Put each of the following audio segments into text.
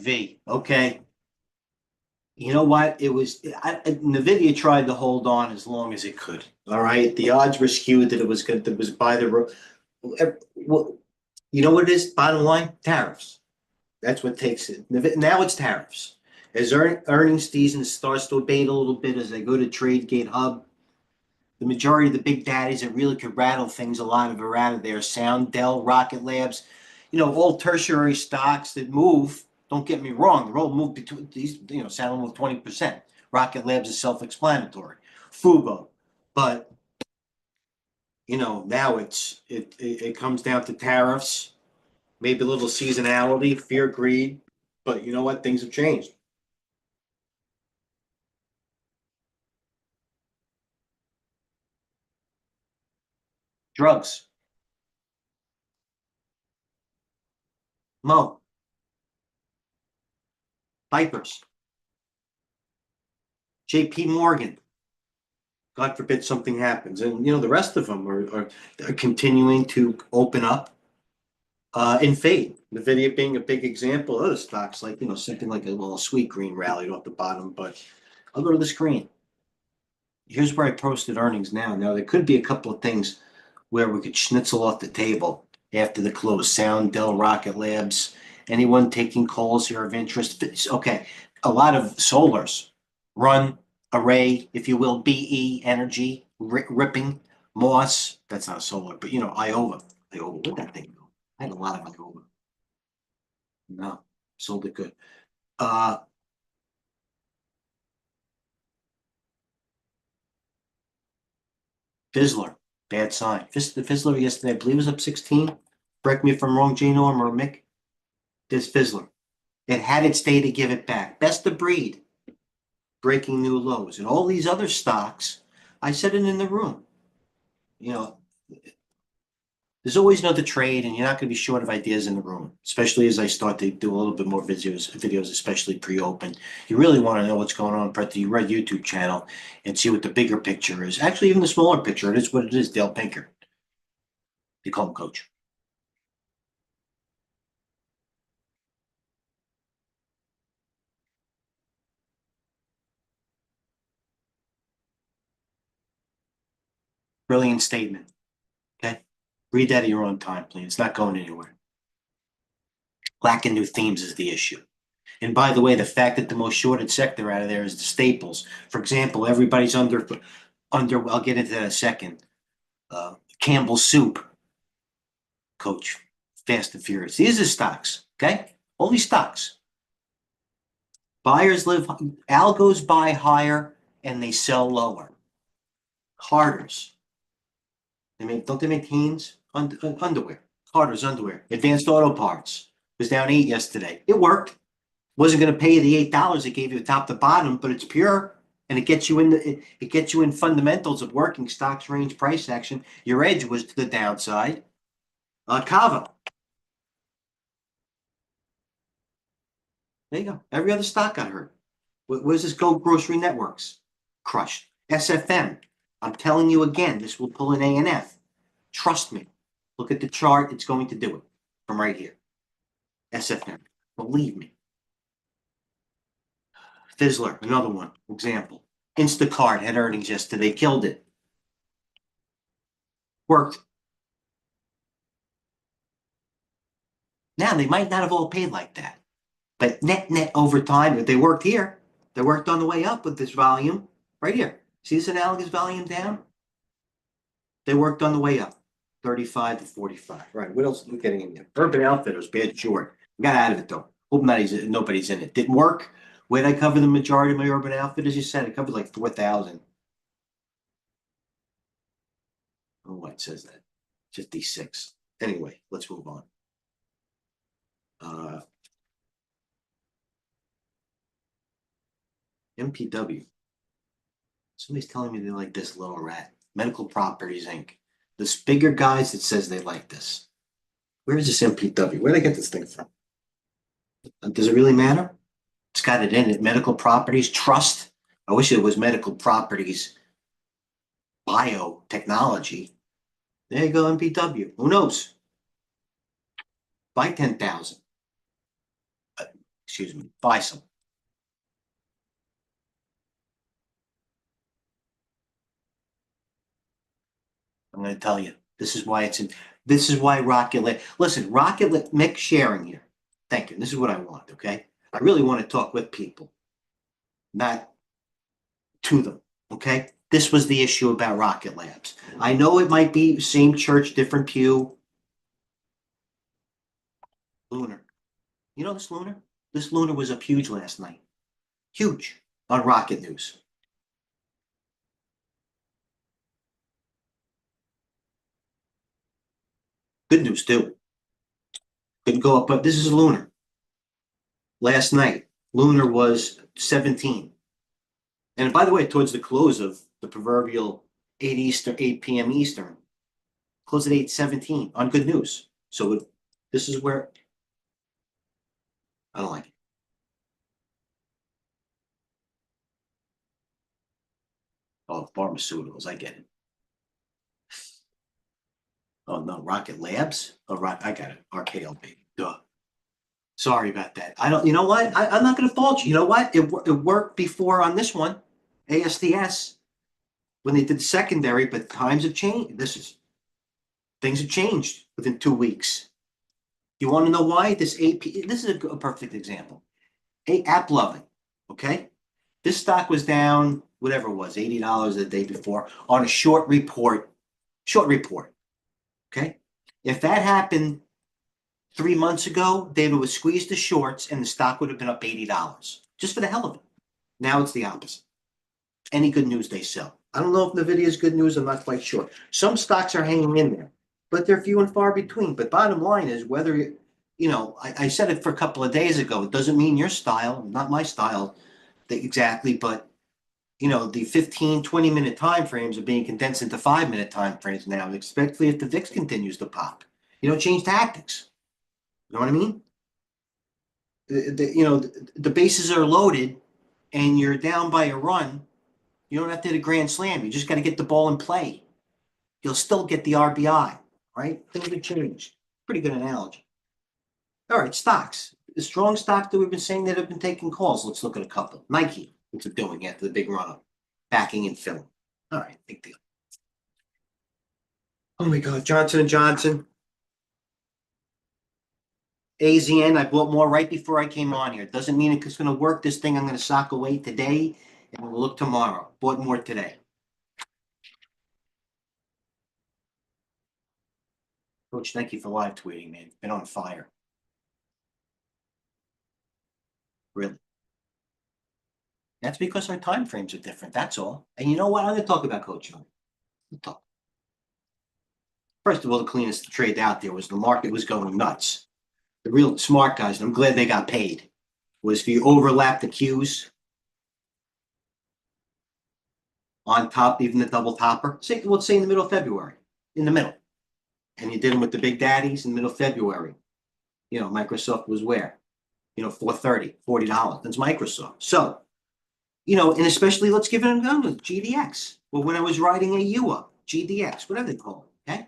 V. Okay. You know what? Nvidia tried to hold on as long as it could. All right. The odds were skewed that it was good. That was by the. Well, you know what it is? Bottom line, tariffs. That's what takes it. Now it's tariffs. As earnings season starts to abate a little bit, as I go to TradeGATEHub, the majority of the big daddies that really could rattle things a lot of are out of there. Sound, Dell, Rocket Labs, all tertiary stocks that move. Don't get me wrong, they're all moved between these, Sound will move 20%. Rocket Labs is self-explanatory. Fubo. But, now it comes down to tariffs, maybe a little seasonality, fear, greed. But you know what? Things have changed. Drugs. Mo. Vipers. JP Morgan. God forbid something happens. And, the rest of them are continuing to open up and fade. NVIDIA being a big example. Other stocks like, something like a little sweet green rallied off the bottom. But I'll go to the screen. Here's where I posted earnings now. Now, there could be a couple of things where we could schnitzel off the table after the close. Sound, Dell, Rocket Labs. Anyone taking calls here of interest? Okay. A lot of solars. Run, Array, if you will, BE, Energy, Ripping, Moss. That's not a solar, but Iowa. Iowa, where'd that thing go? I had a lot of Iowa. No, sold it good. Fizzler, bad sign. The Fizzler yesterday, I believe was up 16. Correct me if I'm wrong, J Norm or Mick. This Fizzler. It had its day to give it back. Best of breed. Breaking new lows. And all these other stocks, I said it in the room. There's always another trade, and you're not going to be short of ideas in the room, especially as I start to do a little bit more videos, especially pre-open. You really want to know what's going on at the Red YouTube channel and see what the bigger picture is. Actually, even the smaller picture, it is what it is. Dale Pinker. You call him coach. Brilliant statement. Okay? Read that at your own time, please. It's not going anywhere. Lacking new themes is the issue. And by the way, the fact that the most shorted sector out of there is the staples. For example, everybody's under. I'll get into that in a second. Campbell's Soup, coach, Fast and Furious. These are stocks, okay? All these stocks. Buyers live, algos buy higher and they sell lower. Carter's. Don't they make Hanes? Underwear. Carter's underwear. Advanced Auto Parts was down 8 yesterday. It worked. Wasn't going to pay you the $8 it gave you top to bottom, but it's pure. And it gets you in fundamentals of working stocks, range, price action. Your edge was to the downside. Kava. There you go. Every other stock got hurt. Where's this Go Grocery Networks? Crushed. SFM. I'm telling you again, this will pull an ANF. Trust me. Look at the chart. It's going to do it from right here. SFM. Believe me. Fizzler, another one. Example. Instacart had earnings yesterday. Killed it. Worked. Now, they might not have all paid like that. But net over time, if they worked here, they worked on the way up with this volume right here. See this analogous volume down? They worked on the way up, 35 to 45. Right, what else are we getting in there? Urban Outfitters, bad short. Got out of it, though. Hope nobody's in it. Didn't work. Where did I cover the majority of my Urban Outfitters? You said I covered like 4,000. Oh, it says that. 56. Anyway, let's move on. MPW. Somebody's telling me they like this little rat. Medical Properties Inc. This bigger guys that says they like this. Where is this MPW? Where did I get this thing from? Does it really matter? It's got it in it. Medical Properties Trust. I wish it was Medical Properties Biotechnology. There you go, MPW. Who knows? Buy 10,000. excuse me, buy some. I'm going to tell you, this is why it's in, this is why listen, Mick sharing here. Thank you. This is what I want, okay? I really want to talk with people, not to them, okay? This was the issue about Rocket Labs. I know it might be same church, different pew. Lunar. You know this Lunar? This Lunar was up huge last night. Huge on Rocket News. Good news too. Couldn't go up, but this is Lunar. Last night, Lunar was 17. And by the way, towards the close of the proverbial 8 Eastern, 8 p.m. Eastern, close at 8:17 on Good News. So this is where I don't like it. Oh, pharmaceuticals, I get it. Oh no, Rocket Labs? Oh, right, I got it. RKLB. Duh. Sorry about that. I don't, you know what? I'm not going to fault you. You know what? It worked before on this one, ASDS, when they did the secondary, but times have changed. Things have changed within 2 weeks. You want to know why? This is a perfect example. App Loving, okay? This stock was down, whatever it was, $80 the day before on a short report, okay? If that happened 3 months ago, they would have squeezed the shorts and the stock would have been up $80 just for the hell of it. Now it's the opposite. Any good news they sell. I don't know if NVIDIA is good news. I'm not quite sure. Some stocks are hanging in there, but they're few and far between. But bottom line is whether, you know, I said it for a couple of days ago. It doesn't mean your style, not my style exactly, but you know, the 15, 20-minute time frames are being condensed into 5-minute time frames now, especially if the VIX continues to pop. You don't change tactics. You know what I mean? You know, the bases are loaded and you're down by a run. You don't have to hit a grand slam. You just got to get the ball in play. You'll still get the RBI, right? Things have changed. Pretty good analogy. All right, stocks. The strong stock that we've been saying that have been taking calls. Let's look at a couple. Nike, what's it doing after the big run up? Backing and filling. All right, big deal. Oh my God, Johnson & Johnson. AZN, I bought more right before I came on here. Doesn't mean it's going to work. This thing I'm going to sock away today and we'll look tomorrow. Bought more today. Coach, thank you for live tweeting, man. Been on fire. Really. That's because our time frames are different. That's all. And you know what? I'm going to talk about Coach Young. Talk. First of all, the cleanest trade out there was the market was going nuts. The real smart guys, and I'm glad they got paid, was if you overlap the Qs on top, even the double topper, say, let's say in the middle of February, in the middle. And you did them with the big daddies in the middle of February. You know, Microsoft was where? You know, $4.30, $40. That's Microsoft. So, you know, and especially let's give it a go with GDX. Well, when I was writing a U up, GDX, whatever they call it, okay?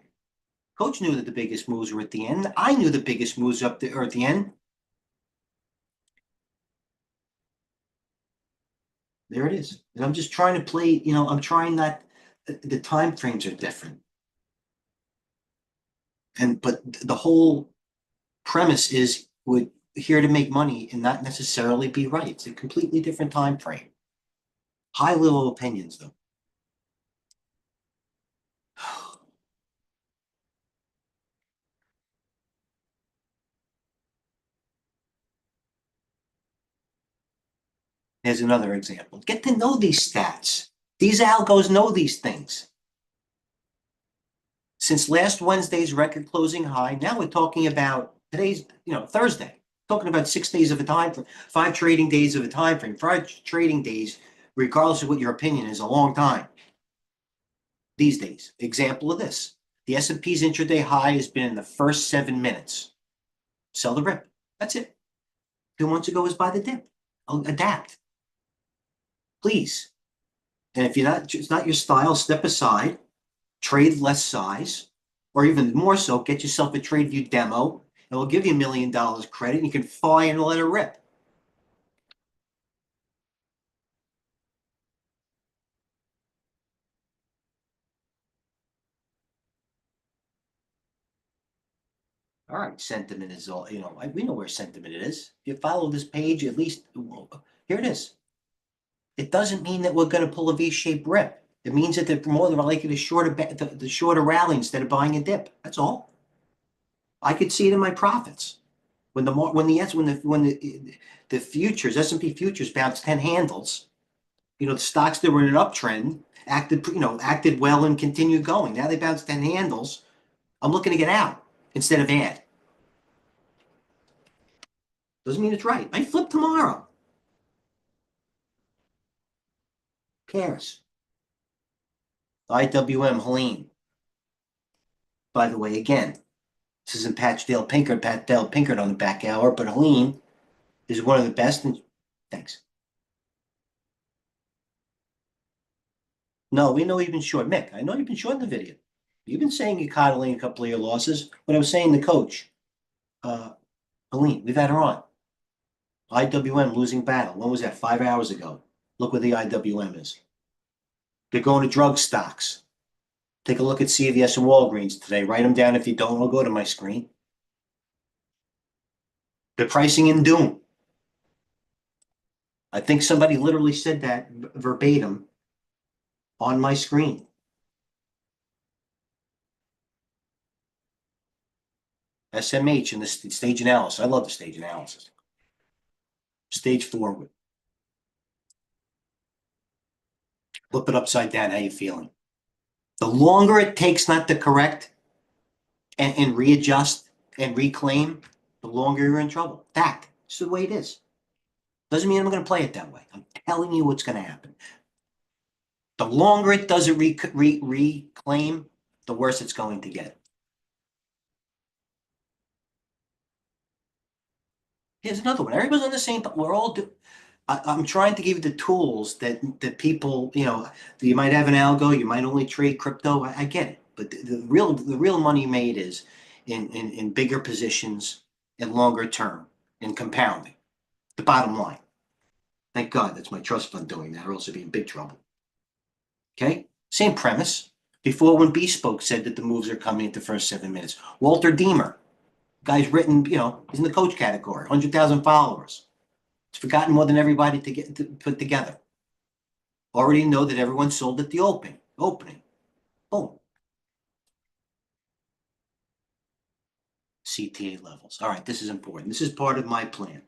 Coach knew that the biggest moves were at the end. I knew the biggest moves up there at the end. There it is. And I'm just trying to play, you know, I'm trying not, the time frames are different. But the whole premise is we're here to make money and not necessarily be right. It's a completely different time frame. High level opinions, though. Here's another example. Get to know these stats. These algos know these things. Since last Wednesday's record closing high, now we're talking about today's, you know, Thursday. Talking about 6 days of a time frame, 5 trading days of a time frame. 5 trading days, regardless of what your opinion is, a long time. These days, example of this. The S&P's intraday high has been in the first 7 minutes. Sell the rip. That's it. 2 months ago was buy the dip. I'll adapt. Please. And if it's not your style, step aside, trade less size, or even more so, get yourself a TradeView demo, and we'll give you $1 million credit, and you can fly and let it rip. All right, sentiment is all, we know where sentiment is. If you follow this page, at least, well, here it is. It doesn't mean that we're going to pull a V-shaped rip. It means that they're more than likely the shorter rally instead of buying a dip. That's all. I could see it in my profits. When the futures, S&P futures bounced 10 handles, the stocks that were in an uptrend acted well and continued going. Now they bounced 10 handles. I'm looking to get out instead of add. Doesn't mean it's right. I flip tomorrow. Who cares? IWM Helene. By the way, again, this isn't Pat Dale Pinkert on the back hour, but Helene is one of the best. Thanks. No, we know you've been short. Mick, I know you've been short in the video. You've been saying you're coddling a couple of your losses, but I was saying the coach, Helene, we've had her on. IWM losing battle. When was that? 5 hours ago. Look where the IWM is. They're going to drug stocks. Take a look at CVS and Walgreens today. Write them down if you don't. I'll go to my screen. They're pricing in doom. I think somebody literally said that verbatim on my screen. SMH in the stage analysis. I love the stage analysis. Stage forward. Flip it upside down. How you feeling? The longer it takes not to correct and readjust and reclaim, the longer you're in trouble. Fact. It's the way it is. Doesn't mean I'm going to play it that way. I'm telling you what's going to happen. The longer it doesn't reclaim, the worse it's going to get. Here's another one. Everybody's on the same. We're all. I'm trying to give you the tools that people. You might have an algo. You might only trade crypto. I get it, but the real money made is in bigger positions and longer term in compounding. The bottom line. Thank God that's my trust fund doing that, or else I'd be in big trouble. Okay, same premise. Before, when Bespoke said that the moves are coming at the first 7 minutes, Walter Deemer. Guy's written, he's in the coach category, 100,000 followers. It's forgotten more than everybody to put together. Already know that everyone sold at the opening. Boom. CTA levels. All right, this is important. This is part of my plan.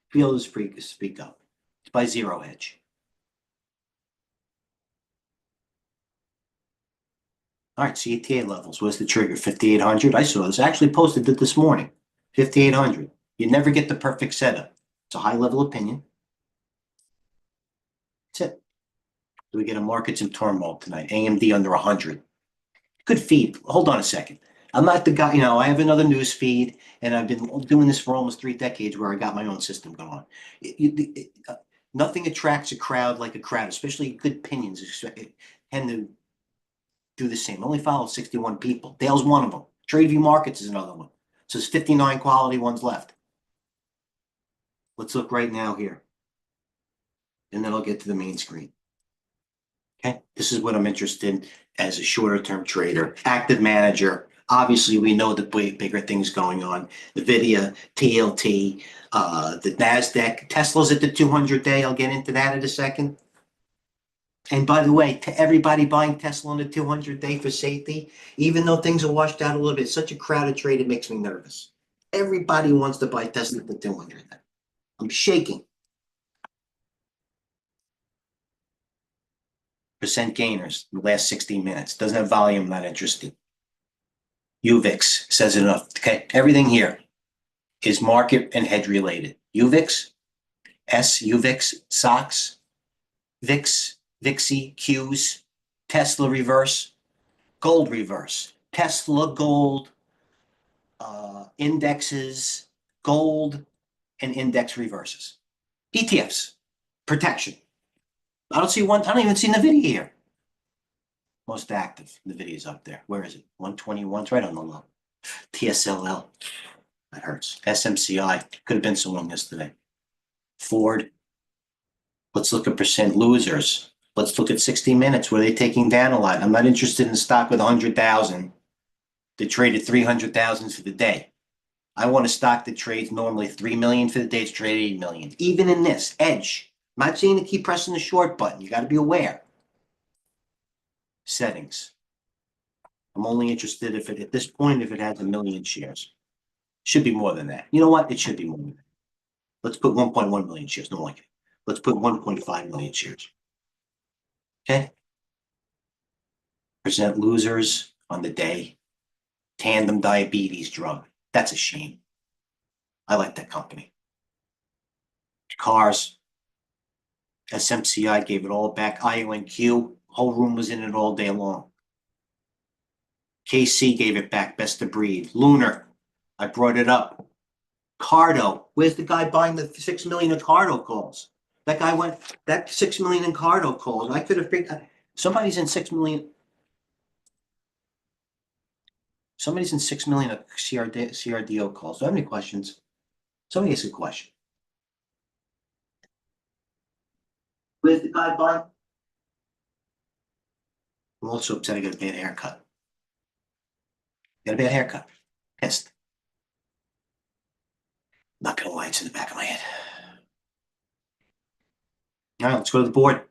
Feel to speak up. It's by Zero Hedge. All right, CTA levels. What's the trigger? 5,800. I saw this. I actually posted it this morning. 5,800. You never get the perfect setup. It's a high-level opinion. That's it. Do we get a markets in turmoil tonight? AMD under 100. Good feed. Hold on a second. I'm not the guy, I have another news feed, and I've been doing this for almost 3 decades where I got my own system going. Nothing attracts a crowd like a crowd, especially good opinions tend to do the same. I only follow 61 people. Dale's one of them. Tradeview Markets is another one. So there's 59 quality ones left. Let's look right now here. And then I'll get to the main screen. Okay, this is what I'm interested in as a shorter term trader, active manager. Obviously, we know the bigger things going on. NVIDIA, TLT, the NASDAQ, Tesla's at the 200-day. I'll get into that in a second. And by the way, to everybody buying Tesla on the 200-day for safety, even though things are washed out a little bit, it's such a crowded trade, it makes me nervous. Everybody wants to buy Tesla at the 200-day. I'm shaking. Percent gainers in the last 16 minutes. Doesn't have volume, not interested. UVIX says enough. Okay, everything here is market and hedge related. UVIX, UVIX, SOX, VIX, VIXI, Qs, Tesla reverse, gold reverse, Tesla gold, indexes, gold, and index reverses. ETFs, protection. I don't even see NVIDIA here. Most active. NVIDIA's up there. Where is it? 121. It's right on the low. TSLL. That hurts. SMCI. Could have been someone yesterday. Ford. Let's look at percent losers. Let's look at 60 minutes. Were they taking down a lot? I'm not interested in a stock with 100,000. They traded 300,000 for the day. I want a stock that trades normally 3 million for the day, it's traded 8 million. Even in this, edge. I'm not saying to keep pressing the short button. You got to be aware. Settings. I'm only interested if it, at this point, if it has 1 million shares. Should be more than that. You know what? It should be more than that. Let's put 1.1 million shares. No like it. Let's put 1.5 million shares. Okay. Present losers on the day. Tandem diabetes drug. That's a shame. I like that company. Cars. SMCI gave it all back. IONQ. Whole room was in it all day long. KC gave it back. Best of breed. Lunar. I brought it up. Cardo. Where's the guy buying the 6 million in Cardo calls? That guy went, that 6 million in Cardo calls. I could have figured, somebody's in 6 million. Somebody's in 6 million of CRDO calls. Do I have any questions? Somebody ask a question. Where's the guy buying? I'm also upset I got a bad haircut. Got a bad haircut. Pissed. Not gonna lie, it's in the back of my head. All right, let's go to the board.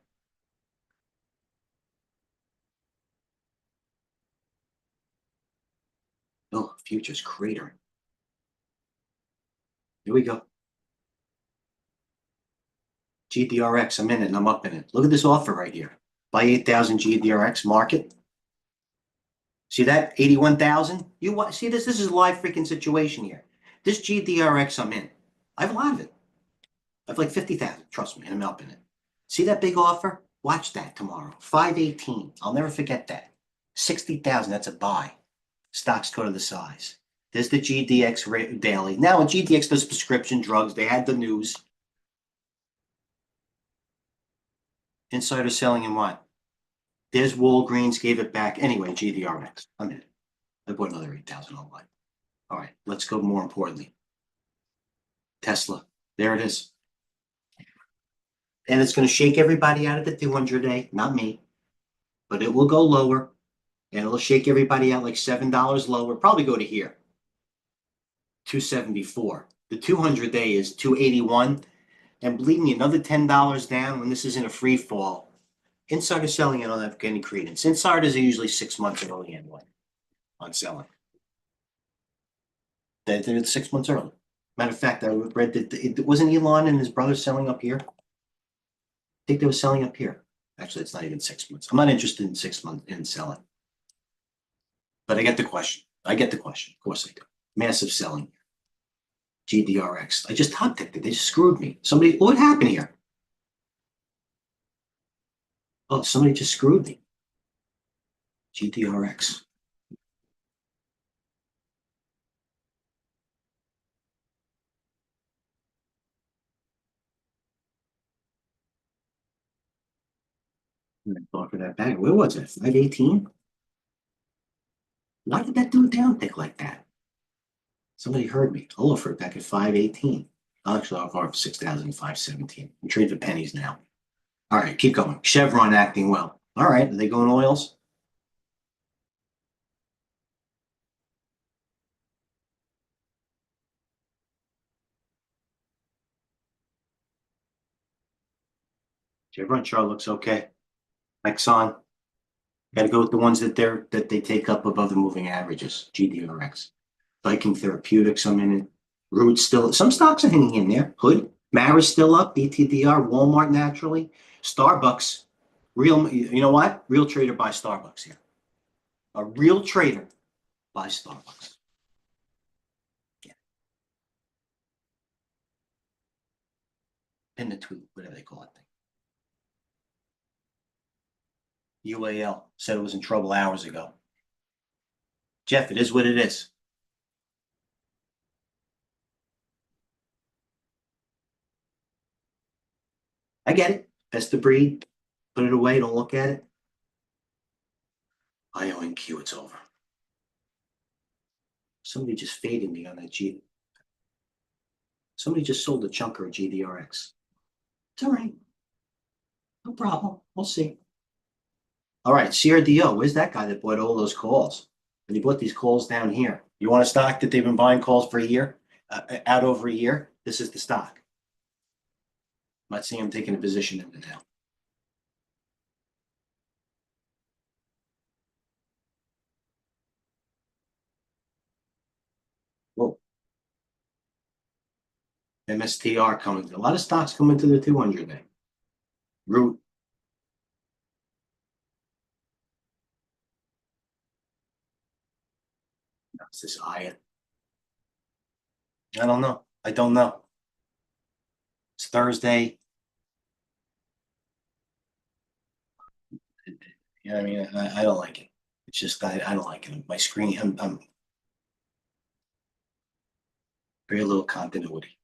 Oh, futures cratering. Here we go. GDRX, I'm in it and I'm up in it. Look at this offer right here. Buy 8,000 GDRX market. See that? 81,000. You want see this? This is a live freaking situation here. This GDRX I'm in. I have a lot of it. I have like 50,000. Trust me, and I'm up in it. See that big offer? Watch that tomorrow. 518. I'll never forget that. 60,000. That's a buy. Stocks go to the size. There's the GDX daily. Now, when GDX does prescription drugs, they had the news. Insider selling in what? There's Walgreens, gave it back. Anyway, GDRX. I'm in it. I bought another 8,000 online. All right, let's go more importantly. Tesla. There it is. And it's going to shake everybody out of the 200-day, not me. But it will go lower. And it'll shake everybody out like $7 lower. Probably go to here. 274. The 200-day is 281. And believe me, another $10 down when this is in a free fall. Insider selling, I don't have any credence. Insiders are usually 6 months early anyway on selling. They're 6 months early. Matter of fact, I read that it wasn't Elon and his brother selling up here. I think they were selling up here. Actually, it's not even 6 months. I'm not interested in 6 months in selling. But I get the question. I get the question. Of course I do. Massive selling. GDRX. I just top ticked it. They just screwed me. Somebody, what happened here? Oh, somebody just screwed me. GDRX. For that bag. Where was it? 518? Why did that do a down tick like that? Somebody heard me. I'll offer it back at 518. I'll actually offer it for 6,517. I'm trading for pennies now. All right, keep going. Chevron acting well. All right, are they going oils? Chevron chart looks okay. Exxon. Got to go with the ones that they take up above the moving averages. GDRX. Viking Therapeutics, I'm in it. Root still, some stocks are hanging in there. Hood, Mara's still up. BTDR, Walmart naturally. Starbucks, real, you know what? Real trader buys Starbucks here. A real trader buys Starbucks. Yeah. Pin the tweet, whatever they call it. UAL said it was in trouble hours ago. Jeff, it is what it is. I get it. Best of breed. Put it away. Don't look at it. IONQ, it's over. Somebody just faded me on that G. Somebody just sold a chunker of GDRX. It's all right. No problem. We'll see. All right, CRDO. Where's that guy that bought all those calls? And he bought these calls down here. You want a stock that they've been buying calls for a year, out over a year? This is the stock. I'm not saying I'm taking a position in it now. Whoa. MSTR coming. A lot of stocks come into the 200 day. Root. That's this iron. I don't know. I don't know. It's Thursday. You know what I mean? I don't like it. It's just I don't like it. My screen, I'm very little continuity.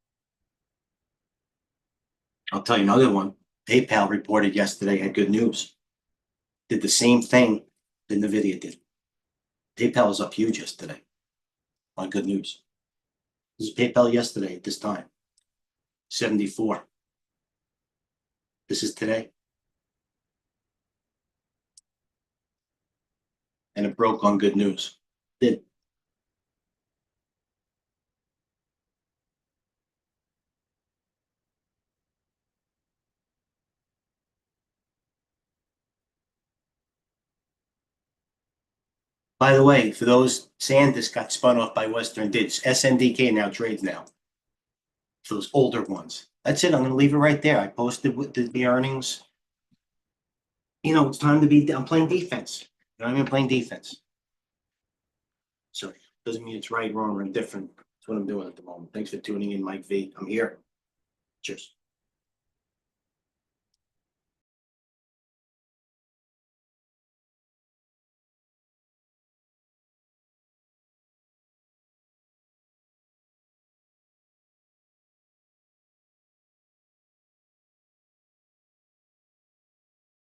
I'll tell you another one. PayPal reported yesterday, had good news. Did the same thing that NVIDIA did. PayPal was up huge yesterday on good news. This is PayPal yesterday at this time. 74. This is today. And it broke on good news. Did. By the way, for those, SanDisk got spun off by Western Digital. SNDK now trades now. For those older ones. That's it. I'm going to leave it right there. I posted with the earnings. You know, it's time to be. I'm playing defense. You know what I mean? I'm playing defense. So doesn't mean it's right, wrong, or indifferent. That's what I'm doing at the moment. Thanks for tuning in, Mike V. I'm here. Cheers.